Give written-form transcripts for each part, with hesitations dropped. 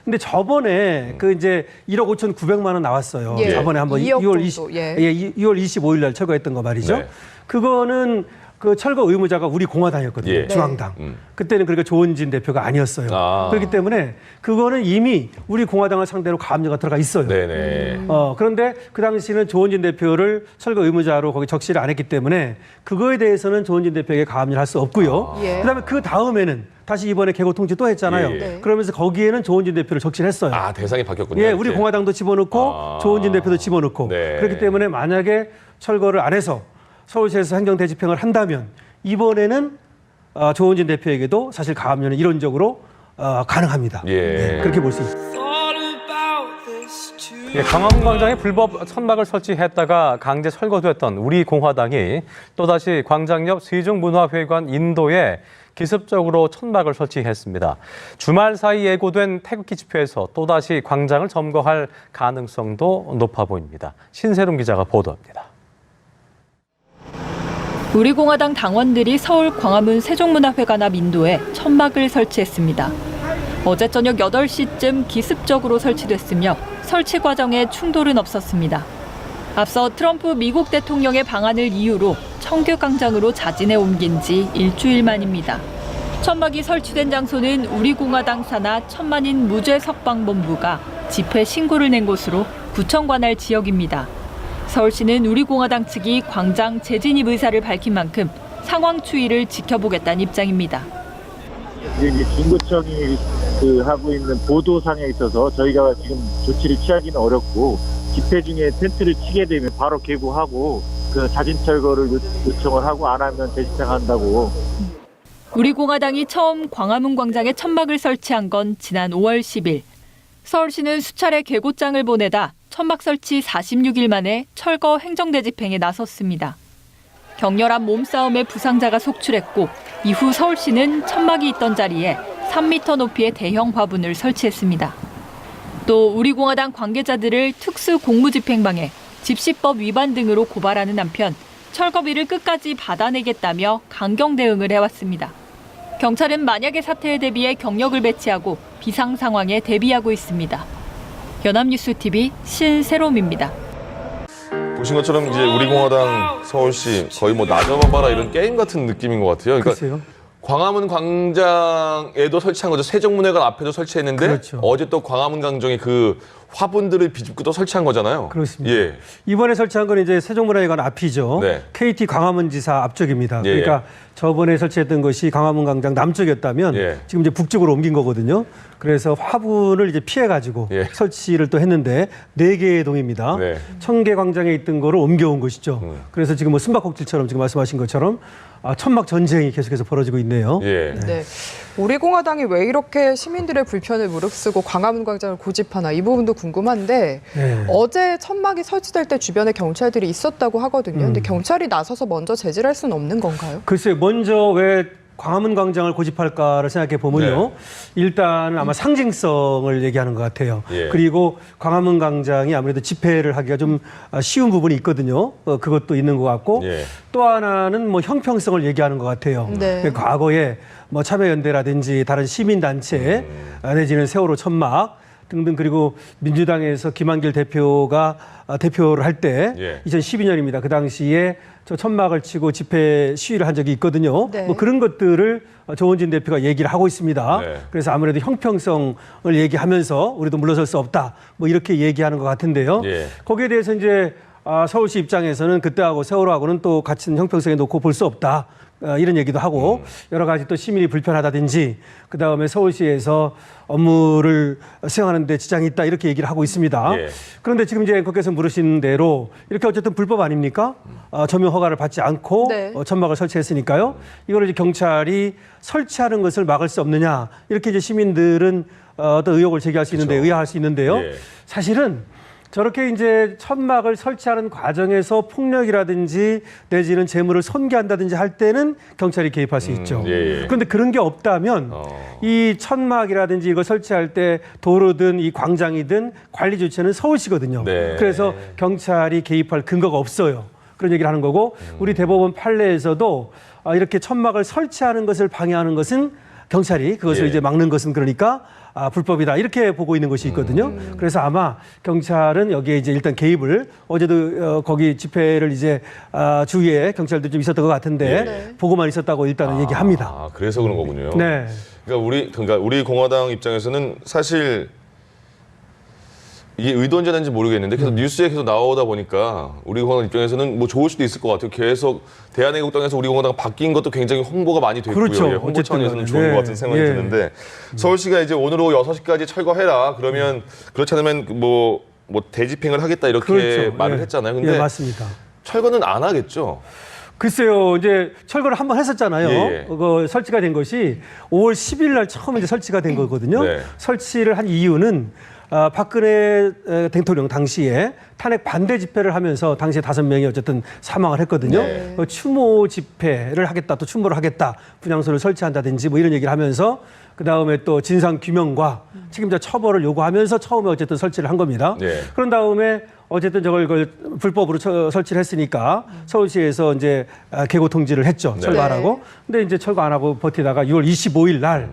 근데 저번에 그 이제 1억 5,900만 원 나왔어요. 예. 저번에 한번 2월 25일 날 철거했던 거 말이죠. 네. 그거는 그 철거 의무자가 우리 공화당이었거든요. 예. 중앙당. 그때는 그러니까 조원진 대표가 아니었어요. 그렇기 때문에 그거는 이미 우리 공화당을 상대로 가압류가 들어가 있어요. 네네. 그런데 그 당시는 조원진 대표를 철거 의무자로 거기 적시를 안 했기 때문에 그거에 대해서는 조원진 대표에게 가압류를 할 수 없고요. 예. 그다음에 그 다음에는 다시 이번에 개고 통지 또 했잖아요. 예, 예. 네. 그러면서 거기에는 조원진 대표를 적시를 했어요. 아, 대상이 바뀌었군요. 예, 우리 이제. 공화당도 집어넣고 조원진 대표도 집어넣고 네. 그렇기 때문에 만약에 철거를 안 해서 서울시에서 행정대집행을 한다면 이번에는 조원진 대표에게도 사실 가압류는 이론적으로 가능합니다. 예. 네, 그렇게 볼 수 있습니다. 예, 광화문 광장에 불법 천막을 설치했다가 강제 철거됐던 우리 공화당이 또다시 광장 옆 세종문화회관 인도에 기습적으로 천막을 설치했습니다. 주말 사이 예고된 태극기 집회에서 또다시 광장을 점거할 가능성도 높아 보입니다. 신세롬 기자가 보도합니다. 우리공화당 당원들이 서울 광화문 세종문화회관 앞 인도에 천막을 설치했습니다. 어제 저녁 8시쯤 기습적으로 설치됐으며 설치 과정에 충돌은 없었습니다. 앞서 트럼프 미국 대통령의 방한을 이유로 청규 광장으로 자진해 옮긴 지 일주일 만입니다. 천막이 설치된 장소는 우리공화당 산하 천만인 무죄석방본부가 집회 신고를 낸 곳으로 구청 관할 지역입니다. 서울시는 우리공화당 측이 광장 재진입 의사를 밝힌 만큼 상황 추이를 지켜보겠다는 입장입니다. 이제 중구청이 하고 있는 보도상에 있어서 저희가 지금 조치를 취하기는 어렵고 집회 중에 텐트를 치게 되면 바로 개고하고 그 자진 철거를 요청을 하고 안 하면 재집행한다고. 우리공화당이 처음 광화문 광장에 천막을 설치한 건 지난 5월 10일. 서울시는 수차례 개고장을 보내다 천막 설치 46일 만에 철거 행정대집행에 나섰습니다. 격렬한 몸싸움에 부상자가 속출했고 이후 서울시는 천막이 있던 자리에 3m 높이의 대형 화분을 설치했습니다. 또 우리공화당 관계자들을 특수공무집행방해 집시법 위반 등으로 고발하는 한편 철거비를 끝까지 받아내겠다며 강경 대응을 해왔습니다. 경찰은 만약의 사태에 대비해 경력을 배치하고 비상 상황에 대비하고 있습니다. 연합뉴스TV 신세롬입니다. 보신 것처럼 이제 우리공화당 서울시 거의 뭐 나잡아봐라 이런 게임 같은 느낌인 것 같아요. 그러니까 글쎄요. 광화문 광장에도 설치한 거죠. 세종문화관 앞에도 설치했는데 그렇죠. 어제 또 광화문 광장에 그 화분들을 비집고 또 설치한 거잖아요. 그렇습니다. 예. 이번에 설치한 건 이제 세종문화회관 앞이죠. 네. KT 광화문지사 앞쪽입니다. 예. 그러니까 저번에 설치했던 것이 광화문 광장 남쪽이었다면 예. 지금 이제 북쪽으로 옮긴 거거든요. 그래서 화분을 이제 피해가지고 예. 설치를 또 했는데 4개의 동입니다. 네. 청계 광장에 있던 거를 옮겨온 것이죠. 그래서 지금 뭐 숨바꼭질처럼 지금 말씀하신 것처럼 천막 전쟁이 계속해서 벌어지고 있네요. 예. 네. 우리공화당이 왜 이렇게 시민들의 불편을 무릅쓰고 광화문 광장을 고집하나 이 부분도 궁금한데 네. 어제 천막이 설치될 때 주변에 경찰들이 있었다고 하거든요. 근데 경찰이 나서서 먼저 제지를 할 수는 없는 건가요? 글쎄요. 먼저 왜 광화문 광장을 고집할까를 생각해 보면요. 네. 일단은 아마 상징성을 얘기하는 것 같아요. 예. 그리고 광화문 광장이 아무래도 집회를 하기가 좀 쉬운 부분이 있거든요. 그것도 있는 것 같고 예. 또 하나는 뭐 형평성을 얘기하는 것 같아요. 네. 과거에 뭐 참여연대라든지 다른 시민단체 내지는 세월호 천막 등등 그리고 민주당에서 김한길 대표가 대표를 할 때 예. 2012년입니다. 그 당시에 저 천막을 치고 집회 시위를 한 적이 있거든요. 네. 뭐 그런 것들을 조원진 대표가 얘기를 하고 있습니다. 네. 그래서 아무래도 형평성을 얘기하면서 우리도 물러설 수 없다. 뭐 이렇게 얘기하는 것 같은데요. 예. 거기에 대해서 이제 서울시 입장에서는 그때하고 세월호하고는 또 같은 형평성에 놓고 볼 수 없다. 이런 얘기도 하고 여러 가지 또 시민이 불편하다든지 그다음에 서울시에서 업무를 수행하는 데 지장이 있다 이렇게 얘기를 하고 있습니다. 예. 그런데 지금 이제 앵커께서 물으신 대로 이렇게 어쨌든 불법 아닙니까? 점용 허가를 받지 않고 네. 천막을 설치했으니까요. 이걸 이제 경찰이 설치하는 것을 막을 수 없느냐 이렇게 이제 시민들은 어떤 의혹을 제기할 수 있는데 의아할 수 있는데요. 예. 사실은 저렇게 이제 천막을 설치하는 과정에서 폭력이라든지 내지는 재물을 손괴한다든지 할 때는 경찰이 개입할 수 있죠. 예. 그런데 그런 게 없다면 이 천막이라든지 이거 설치할 때 도로든 이 광장이든 관리 주체는 서울시거든요. 네. 그래서 경찰이 개입할 근거가 없어요. 그런 얘기를 하는 거고 우리 대법원 판례에서도 이렇게 천막을 설치하는 것을 방해하는 것은 경찰이 그것을 예. 이제 막는 것은 그러니까 불법이다 이렇게 보고 있는 것이 있거든요. 그래서 아마 경찰은 여기에 이제 일단 개입을 어제도 거기 집회를 이제 주위에 경찰도 좀 있었던 것 같은데 네. 보고만 있었다고 일단은 얘기합니다. 아, 그래서 그런 거군요. 네. 그러니까 우리 공화당 입장에서는 사실 이게 의도인지 모르겠는데 계속 뉴스에 계속 나오다 보니까 우리 공화당 입장에서는 뭐 좋을 수도 있을 것 같아요. 계속 대한애국당에서 우리 공화당 바뀐 것도 굉장히 홍보가 많이 됐고요. 그렇죠. 예, 홍보 어쨌든 차원에서는 좋은 네. 것 같은 생각이 예. 드는데 서울시가 이제 오늘 오후 6시까지 철거해라. 그러면 그렇지 않으면 뭐 대집행을 하겠다 이렇게 그렇죠. 말을 예. 했잖아요. 근데 예, 맞습니다. 철거는 안 하겠죠. 글쎄요, 이제 철거를 한번 했었잖아요. 예. 그거 설치가 된 것이 5월 10일 날 처음 이제 설치가 된 거거든요. 네. 설치를 한 이유는 박근혜 대통령 당시에 탄핵 반대 집회를 하면서 당시에 5명이 어쨌든 사망을 했거든요. 네. 추모 집회를 하겠다, 또 추모를 하겠다, 분향소를 설치한다든지 뭐 이런 얘기를 하면서 그 다음에 또 진상 규명과 책임자 처벌을 요구하면서 처음에 어쨌든 설치를 한 겁니다. 네. 그런 다음에 어쨌든 이걸 불법으로 설치를 했으니까 서울시에서 이제 개고 통지를 했죠. 네. 철거 안 하고. 근데 이제 철거 안 하고 버티다가 6월 25일 날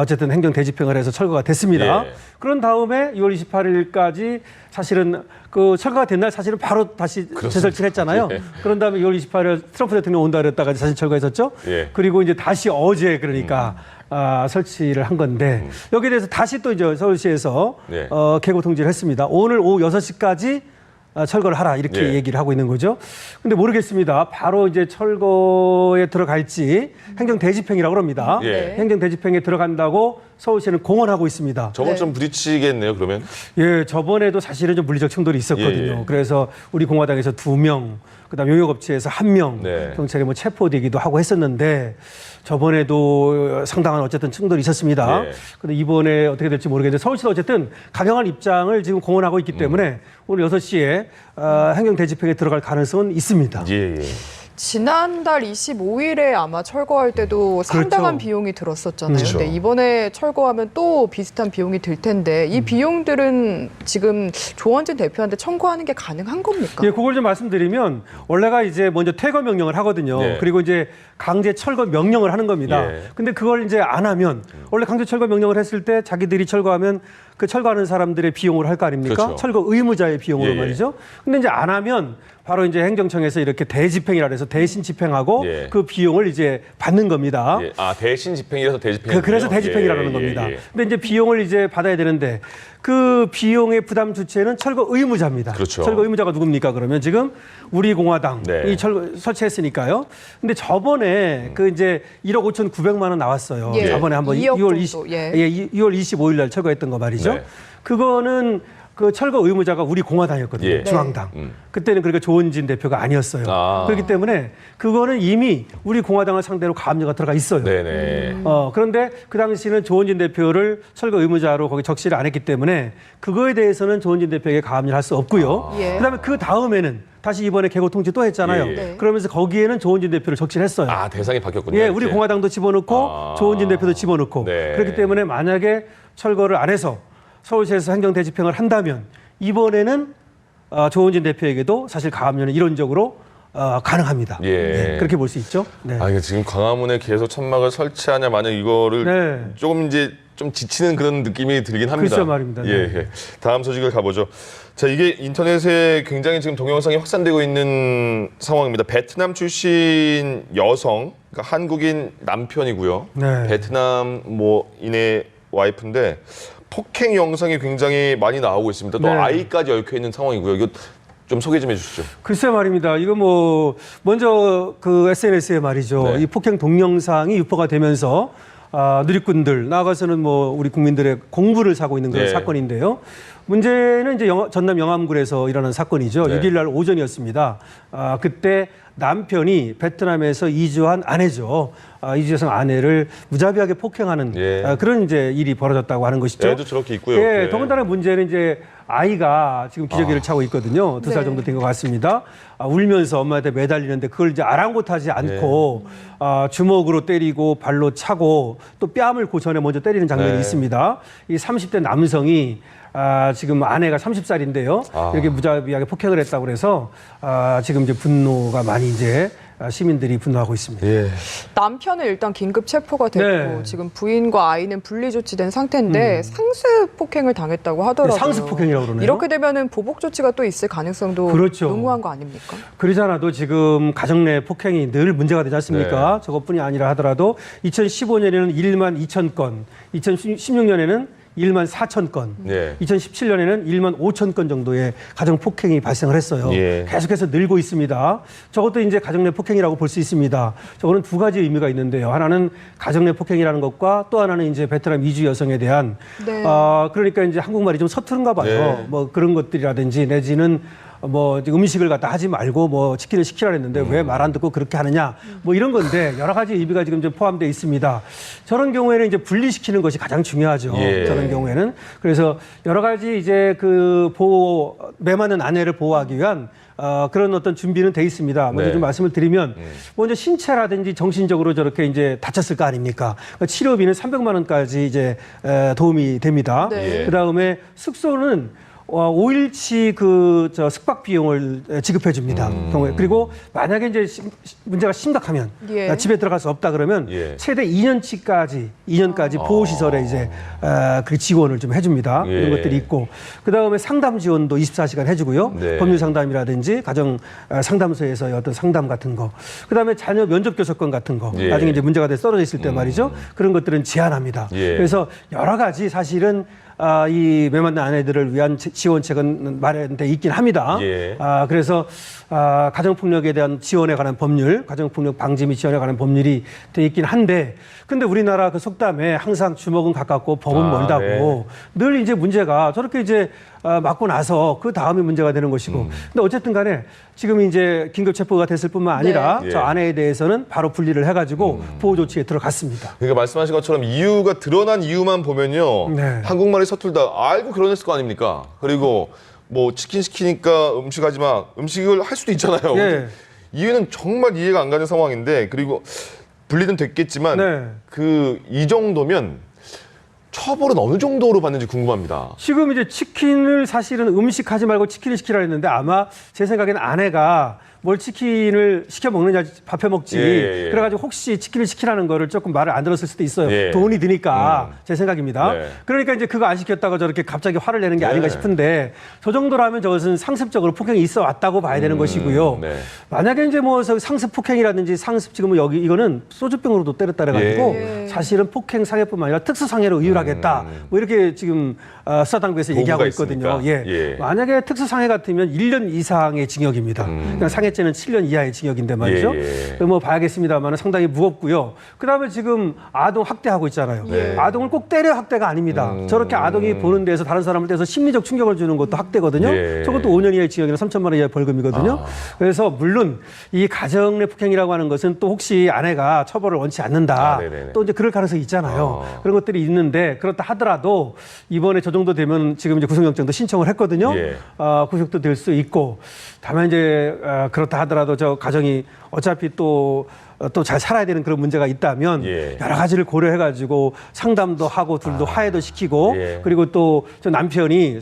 어쨌든 행정 대집행을 해서 철거가 됐습니다. 예. 그런 다음에 6월 28일까지 사실은 그 철거가 된 날 사실은 바로 다시 재설치를 했잖아요. 예. 그런 다음에 6월 28일 트럼프 대통령 온다 그랬다가 다시 철거했었죠. 예. 그리고 이제 다시 어제 그러니까 설치를 한 건데 여기에 대해서 다시 또 이제 서울시에서 네. 개고 통지를 했습니다. 오늘 오후 6시까지 철거를 하라 이렇게 예. 얘기를 하고 있는 거죠. 근데 모르겠습니다. 바로 이제 철거에 들어갈지 행정 대집행이라고 합니다. 예. 행정 대집행에 들어간다고 서울시는 공언하고 있습니다. 저건 네. 좀 부딪히겠네요. 그러면 예, 저번에도 사실은 좀 물리적 충돌이 있었거든요. 예, 예. 그래서 우리 공화당에서 2명, 그다음 용역업체에서 1명, 네. 경찰이 뭐 체포되기도 하고 했었는데 저번에도 상당한 어쨌든 충돌이 있었습니다. 예. 근데 이번에 어떻게 될지 모르겠는데 서울시도 어쨌든 강경한 입장을 지금 공언하고 있기 때문에 오늘 6시에 행정 대집행에 들어갈 가능성은 있습니다. 예. 지난달 25일에 아마 철거할 때도 상당한 그렇죠. 비용이 들었었잖아요. 그렇죠. 근데 이번에 철거하면 또 비슷한 비용이 들 텐데 이 비용들은 지금 조원진 대표한테 청구하는 게 가능한 겁니까? 예, 그걸 좀 말씀드리면 원래가 이제 먼저 퇴거 명령을 하거든요. 네. 그리고 이제 강제 철거 명령을 하는 겁니다. 예. 근데 그걸 이제 안 하면 원래 강제 철거 명령을 했을 때 자기들이 철거하면 그 철거하는 사람들의 비용으로 할 거 아닙니까? 그렇죠. 철거 의무자의 비용으로 예, 예. 말이죠. 근데 이제 안 하면 바로 이제 행정청에서 이렇게 대집행이라 해서 대신 집행하고 예. 그 비용을 이제 받는 겁니다. 예. 아, 대신 집행이라서 대집행. 그래서 대집행이라는 겁니다. 근데 이제 비용을 이제 받아야 되는데 그 비용의 부담 주체는 철거 의무자입니다. 그렇죠. 철거 의무자가 누굽니까? 그러면 지금 우리 공화당이 네. 설치했으니까요. 근데 저번에 그 이제 1억 5,900만 원 나왔어요. 예. 저번에 한번 2억 2월 정도, 예. 2월 25일 날 철거했던 거 말이죠. 네. 그거는 그 철거 의무자가 우리 공화당이었거든요. 예. 중앙당. 네. 그때는 그러니까 조원진 대표가 아니었어요. 아. 그렇기 때문에 그거는 이미 우리 공화당을 상대로 가압류가 들어가 있어요. 네네. 그런데 그 당시는 조원진 대표를 철거 의무자로 거기 적시를 안 했기 때문에 그거에 대해서는 조원진 대표에게 가압류를 할 수 없고요. 예. 그다음에 그 다음에는 다시 이번에 개고 통지 또 했잖아요. 예, 예. 네. 그러면서 거기에는 조원진 대표를 적시를 했어요. 아, 대상이 바뀌었군요. 예, 우리 이렇게. 공화당도 집어넣고 아. 조원진 대표도 집어넣고 네. 그렇기 때문에 만약에 철거를 안 해서 서울시에서 행정 대집행을 한다면 이번에는 조원진 대표에게도 사실 가압류는 이론적으로 가능합니다. 예. 네, 그렇게 볼 수 있죠. 네. 아, 이게 지금 광화문에 계속 천막을 설치하냐 만약 이거를 네. 조금 이제 좀 지치는 그런 느낌이 들긴 합니다. 글쎄 말입니다. 네. 예, 예. 다음 소식을 가보죠. 자, 이게 인터넷에 굉장히 지금 동영상이 확산되고 있는 상황입니다. 베트남 출신 여성, 그러니까 한국인 남편이고요. 네. 베트남 뭐인의 와이프인데 폭행 영상이 굉장히 많이 나오고 있습니다. 또 네. 아이까지 얽혀 있는 상황이고요. 이거 좀 소개 좀 해주시죠. 글쎄 말입니다. 이거 뭐 먼저 그 SNS에 말이죠. 네. 이 폭행 동영상이 유포가 되면서 누리꾼들 나아가서는 뭐 우리 국민들의 공부를 사고 있는 그런 네. 사건인데요. 문제는 이제 전남 영암군에서 일어난 사건이죠. 네. 6일 날 오전이었습니다. 그때 남편이 베트남에서 이주한 아내죠. 이주여성 아내를 무자비하게 폭행하는 예. 그런 이제 일이 벌어졌다고 하는 것이죠. 애도 저렇게 있고요. 예, 네. 더군다나 문제는 이제 아이가 지금 기저귀를 차고 있거든요. 2살 네. 정도 된 것 같습니다. 울면서 엄마한테 매달리는데 그걸 이제 아랑곳하지 않고 주먹으로 때리고 발로 차고 또 뺨을 고전에 먼저 때리는 장면이 네. 있습니다. 이 30대 남성이 지금 아내가 30살인데요. 아. 이렇게 무자비하게 폭행을 했다고 그래서 지금 이제 분노가 많이 많이 이제 시민들이 분노하고 있습니다. 예. 남편은 일단 긴급 체포가 됐고 네. 지금 부인과 아이는 분리 조치된 상태인데 상습 폭행을 당했다고 하더라고요. 네, 상습 폭행이라고 그러네요. 이렇게 되면은 보복 조치가 또 있을 가능성도 그렇죠. 농후한 거 아닙니까? 그러지 않아도 지금 가정 내 폭행이 늘 문제가 되지 않습니까? 저것뿐이 아니라 하더라도 2015년에는 1만 2천 건, 2016년에는 1만 4천 건, 예. 2017년에는 1만 5천 건 정도의 가정 폭행이 발생을 했어요. 예. 계속해서 늘고 있습니다. 저것도 이제 가정 내 폭행이라고 볼 수 있습니다. 저거는 두 가지 의미가 있는데요. 하나는 가정 내 폭행이라는 것과 또 하나는 이제 베트남 이주 여성에 대한 네. 그러니까 이제 한국말이 좀 서투른가 봐요. 네. 뭐 그런 것들이라든지 내지는 뭐 음식을 갖다 하지 말고 뭐 치킨을 시키라 했는데 왜 말 안 듣고 그렇게 하느냐 뭐 이런 건데 여러 가지 의미가 지금 좀 포함되어 있습니다. 저런 경우에는 이제 분리시키는 것이 가장 중요하죠. 예. 저런 경우에는 그래서 여러 가지 이제 그 매 맞는 아내를 보호하기 위한 그런 어떤 준비는 돼 있습니다. 먼저 네. 좀 말씀을 드리면 먼저 신체라든지 정신적으로 저렇게 이제 다쳤을 거 아닙니까? 그러니까 치료비는 300만 원까지 이제 도움이 됩니다. 네. 예. 그다음에 숙소는 5일치 저 숙박 비용을 지급해 줍니다. 경우에 그리고 만약에 이제 문제가 심각하면 예. 집에 들어갈 수 없다 그러면 예. 최대 2년까지 보호 시설에 이제 그 지원을 좀 해줍니다. 예. 이런 것들이 있고 그 다음에 상담 지원도 24시간 해주고요. 네. 법률 상담이라든지 가정 상담소에서의 어떤 상담 같은 거, 그 다음에 자녀 면접 교섭권 같은 거, 예. 나중에 이제 문제가 돼 떨어져 있을 때 말이죠. 그런 것들은 제한합니다. 예. 그래서 여러 가지 사실은 이 매맞는 아내들을 위한 지원책은 마련돼 있긴 합니다. 예. 그래서 가정폭력에 대한 지원에 관한 법률, 가정폭력 방지 및 지원에 관한 법률이 돼 있긴 한데, 근데 우리나라 그 속담에 항상 주먹은 가깝고 법은 멀다고 늘 이제 문제가 저렇게 이제 맞고 나서 그 다음에 문제가 되는 것이고, 근데 어쨌든 간에 지금 이제 긴급 체포가 됐을 뿐만 아니라 네. 저 예. 아내에 대해서는 바로 분리를 해가지고 보호 조치에 들어갔습니다. 그러니까 말씀하신 것처럼 이유가 드러난 이유만 보면요. 네. 한국말이 서툴다. 알고 그러냈을 거 아닙니까? 그리고 뭐 치킨 시키니까 음식하지 마. 음식을 할 수도 있잖아요. 예. 이유는 정말 이해가 안 가는 상황인데 그리고 분리는 됐겠지만 네. 이 정도면 처벌은 어느 정도로 받는지 궁금합니다. 지금 이제 치킨을 사실은 음식하지 말고 치킨을 시키라 했는데 아마 제 생각에는 아내가 뭘 치킨을 시켜 먹느냐 밥해 먹지 예. 그래가지고 혹시 치킨을 시키라는 거를 조금 말을 안 들었을 수도 있어요. 예. 돈이 드니까 제 생각입니다. 네. 그러니까 이제 그거 안 시켰다고 저렇게 갑자기 화를 내는 게 아닌가 싶은데 저 정도라면 저것은 상습적으로 폭행이 있어 왔다고 봐야 되는 것이고요. 네. 만약에 이제 뭐 상습 폭행이라든지 상습 지금 여기 이거는 소주병으로도 때렸다 그래가지고 예. 사실은 폭행 상해뿐만 아니라 특수 상해로 의율하겠다. 뭐 이렇게 지금 수사당국에서 도구가 얘기하고 있으니까. 있거든요. 예. 예. 만약에 특수 상해 같으면 1년 이상의 징역입니다. 그냥 상해죄는 7년 이하의 징역인데 말이죠. 예. 뭐 봐야겠습니다만 상당히 무겁고요. 그다음에 지금 아동 학대하고 있잖아요. 네. 아동을 꼭 때려 학대가 아닙니다. 저렇게 아동이 보는 데서 다른 사람을 떼서 심리적 충격을 주는 것도 학대거든요. 예. 저것도 5년 이하의 징역이나 3천만 원 이하의 벌금이거든요. 그래서 물론 이 가정 내 폭행이라고 하는 것은 또 혹시 아내가 처벌을 원치 않는다. 네네네. 또 이제 그럴 가능성이 있잖아요. 그런 것들이 있는데 그렇다 하더라도 이번에 저 정도 되면 지금 이제 구속영장도 신청을 했거든요. 예. 구속도 될 수 있고 다만 이제 그렇다 하더라도 저 가정이 어차피 또 잘 살아야 되는 그런 문제가 있다면 예. 여러 가지를 고려해가지고 상담도 하고 둘도 화해도 시키고 예. 그리고 또 저 남편이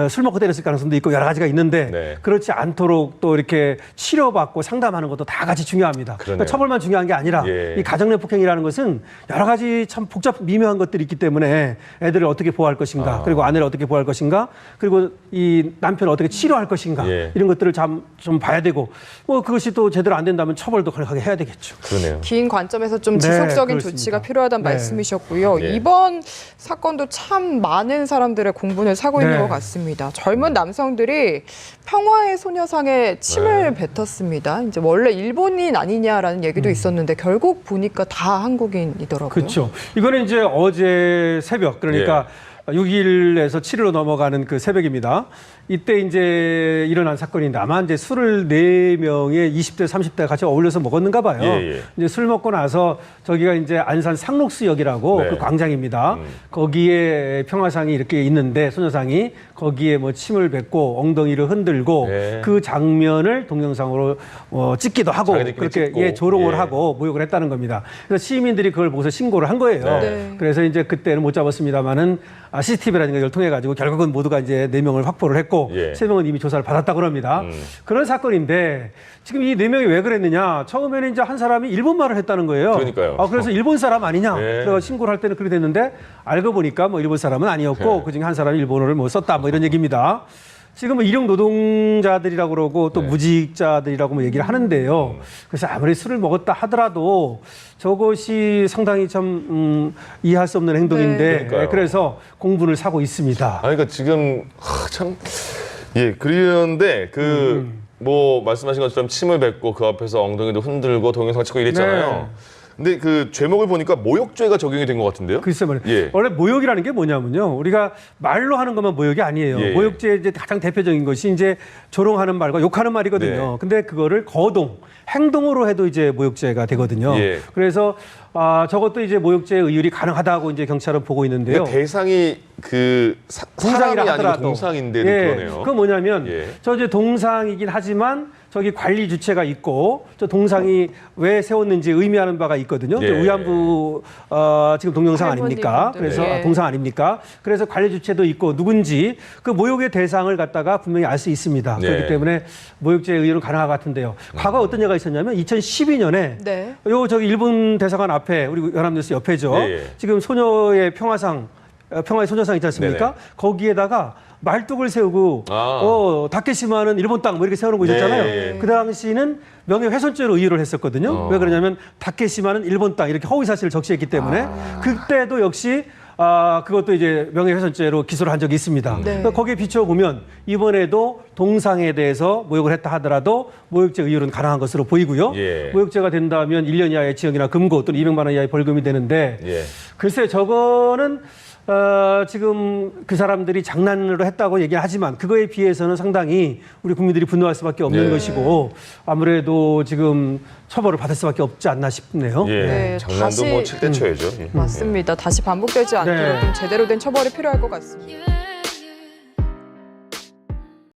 술 먹고 때렸을 가능성도 있고 여러 가지가 있는데 네. 그렇지 않도록 또 이렇게 치료받고 상담하는 것도 다 같이 중요합니다. 그러니까 처벌만 중요한 게 아니라 예. 이 가정 내 폭행이라는 것은 여러 가지 참 미묘한 것들이 있기 때문에 애들을 어떻게 보호할 것인가 그리고 아내를 어떻게 보호할 것인가 그리고 이 남편을 어떻게 치료할 것인가 예. 이런 것들을 좀 봐야 되고 뭐 그것이 또 제대로 안 된다면 처벌도 강력하게 해야 되겠죠. 그러네요. 긴 관점에서 좀 네, 지속적인 그렇습니다. 조치가 필요하다는 네. 말씀이셨고요. 예. 이번 사건도 참 많은 사람들의 공분을 사고 있는 네. 것 같습니다. 젊은 남성들이 평화의 소녀상에 침을 뱉었습니다. 이제 원래 일본인 아니냐라는 얘기도 있었는데 결국 보니까 다 한국인이더라고요. 그렇죠. 이거는 이제 어제 새벽 그러니까 6일에서 7일로 넘어가는 그 새벽입니다. 이때 이제 일어난 사건인데 아마 이제 술을 4명의 20대, 30대 같이 어울려서 먹었는가 봐요. 예. 이제 술 먹고 나서 저기가 이제 안산 상록수역이라고 네. 그 광장입니다. 거기에 평화상이 이렇게 있는데 소녀상이 거기에 뭐 침을 뱉고 엉덩이를 흔들고 네. 그 장면을 동영상으로 찍기도 하고 자기들끼리 그렇게 찍고. 조롱을 예. 하고 모욕을 했다는 겁니다. 그래서 시민들이 그걸 보고서 신고를 한 거예요. 네. 그래서 이제 그때는 못 잡았습니다만은 CCTV라든가 이걸 통해 가지고 결국은 모두가 이제 4명을 확보를 했고 예. 3명은 이미 조사를 받았다고 합니다. 그런 사건인데 지금 이 4명이 왜 그랬느냐? 처음에는 이제 한 사람이 일본말을 했다는 거예요. 그러니까요. 그래서 일본 사람 아니냐? 예. 그래서 신고를 할 때는 그렇게 됐는데 알고 보니까 뭐 일본 사람은 아니었고 예. 그중에 한 사람이 일본어를 뭐 썼다 뭐 이런 얘기입니다. 지금 뭐 일용 노동자들이라고 그러고 또 네. 무직자들이라고 뭐 얘기를 하는데요. 그래서 아무리 술을 먹었다 하더라도 저것이 상당히 참 이해할 수 없는 행동인데 네. 그러니까요. 그래서 공분을 사고 있습니다. 그러니까 지금 참 그런데 뭐 말씀하신 것처럼 침을 뱉고 그 앞에서 엉덩이도 흔들고 동영상 찍고 이랬잖아요. 네. 근데 그 죄목을 보니까 모욕죄가 적용이 된 것 같은데요? 글쎄 말이에요. 예. 원래 모욕이라는 게 뭐냐면요. 우리가 말로 하는 것만 모욕이 아니에요. 예. 모욕죄 이제 가장 대표적인 것이 이제 조롱하는 말과 욕하는 말이거든요. 네. 근데 그거를 거동, 행동으로 해도 이제 모욕죄가 되거든요. 예. 그래서 저것도 이제 모욕죄 의율이 가능하다고 이제 경찰은 보고 있는데요. 근데 대상이 그 사람이 동상이라 아니고 하더라도 동상인데도 예, 그러네요. 그건 뭐냐면 예. 저 이제 동상이긴 하지만 저기 관리 주체가 있고 저 동상이 왜 세웠는지 의미하는 바가 있거든요. 예. 저 위안부 지금 동영상 아닙니까? 할머니분들. 그래서 예. 동상 아닙니까? 그래서 관리 주체도 있고 누군지 그 모욕의 대상을 갖다가 분명히 알 수 있습니다. 예. 그렇기 때문에 모욕죄 의율은 가능할 것 같은데요. 과거 어떤 예가 있었냐면 2012년에 네. 저기 일본 대사관 앞에 우리 연합뉴스 옆에죠. 예, 예. 지금 소녀의 평화의 소녀상 있지 않습니까? 네네. 거기에다가 말뚝을 세우고 다케시마는 일본 땅 뭐 이렇게 세우는 거 있었잖아요. 예, 예. 그 당시는 명예훼손죄로 의유를 했었거든요. 왜 그러냐면 다케시마는 일본 땅 이렇게 허위 사실을 적시했기 때문에 그때도 역시 그것도 이제 명예훼손죄로 기소를 한 적이 있습니다. 네. 그러니까 거기에 비춰보면 이번에도 동상에 대해서 모욕을 했다 하더라도 모욕죄 의율은 가능한 것으로 보이고요. 예. 모욕죄가 된다면 1년 이하의 징역이나 금고 또는 200만 원 이하의 벌금이 되는데 예. 글쎄 저거는 지금 그 사람들이 장난으로 했다고 얘기하지만 그거에 비해서는 상당히 우리 국민들이 분노할 수밖에 없는 예. 것이고 아무래도 지금 처벌을 받을 수밖에 없지 않나 싶네요. 예. 네, 장난도 다시- 뭐 칠 때 쳐야죠. 예. 맞습니다. 다시 반복되지 않도록 네. 좀 제대로 된 처벌이 필요할 것 같습니다.